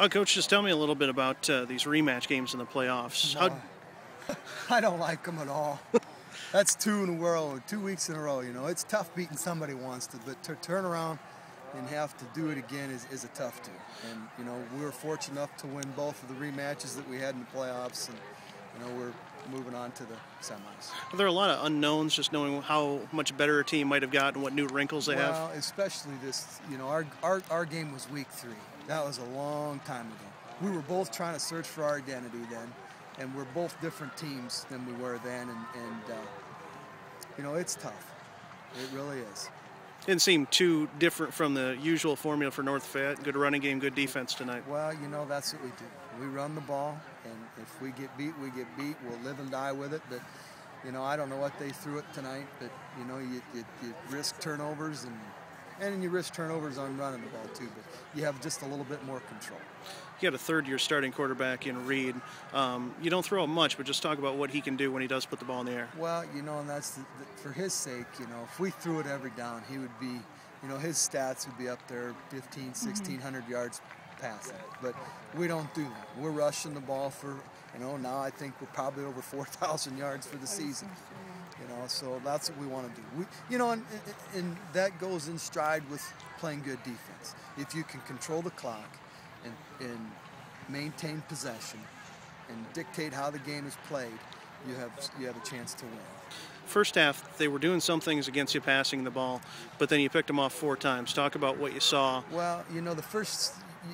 Coach, just tell me a little bit about these rematch games in the playoffs. No, I don't like them at all. That's 2 in a row, 2 weeks in a row. You know, it's tough beating somebody once, but to turn around and have to do it again is a tough two. And you know, we were fortunate enough to win both of the rematches that we had in the playoffs, and you know, we're moving on to the semis. There are a lot of unknowns, just knowing how much better a team might have gotten, what new wrinkles they have. Well, especially this. You know, our game was week 3. That was a long time ago. We were both trying to search for our identity then, and we're both different teams than we were then, and you know, it's tough. It really is. Didn't seem too different from the usual formula for North Fayette. Good running game, good defense tonight. Well, you know, that's what we do. We run the ball, and if we get beat, we get beat. We'll live and die with it. But, you know, I don't know what they threw it tonight, but, you know, you risk turnovers, and you risk turnovers on running the ball, too. But you have just a little bit more control. You got a third-year starting quarterback in Reed. You don't throw him much, but just talk about what he can do when he does put the ball in the air. Well, you know, and that's for his sake, you know, if we threw it every down, he would be, you know, his stats would be up there 1,500, 1,600 yards passing. But we don't do that. We're rushing the ball for, you know, now I think we're probably over 4,000 yards for the season. You know, so that's what we want to do. You know, and that goes in stride with playing good defense. If you can control the clock and maintain possession and dictate how the game is played, you have a chance to win. First half, they were doing some things against you passing the ball, but then you picked them off 4 times. Talk about what you saw. Well, you know,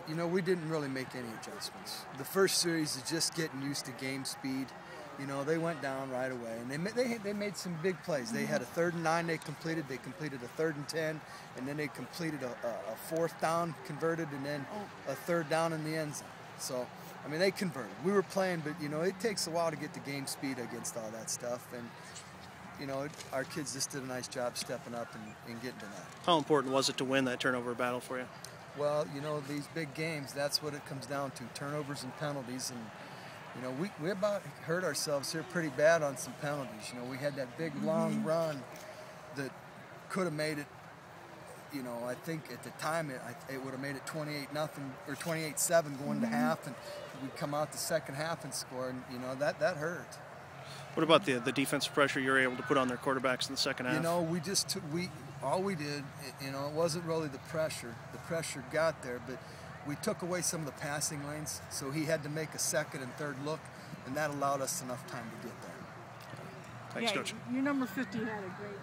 you know, we didn't really make any adjustments. The first series is just getting used to game speed. You know, they went down right away, and they made some big plays. They had a 3rd and 9 they completed a 3rd and 10, and then they completed a 4th down converted, and then a 3rd down in the end zone. So, I mean, they converted. We were playing, but, you know, it takes a while to get to game speed against all that stuff, and, you know, our kids just did a nice job stepping up and getting to that. How important was it to win that turnover battle for you? Well, you know, these big games, that's what it comes down to, turnovers and penalties, and you know, we about hurt ourselves here pretty bad on some penalties. You know, we had that big, long run that could have made it, you know, I think at the time it would have made it 28-0 or 28-7 going to half, and we'd come out the second half and score, and, you know, that hurt. What about the defensive pressure you were able to put on their quarterbacks in the second half? You know, all we did, you know, it wasn't really the pressure. The pressure got there, but we took away some of the passing lanes, so he had to make a 2nd and 3rd look, and that allowed us enough time to get there. Thanks, Coach. Your number 50 had a great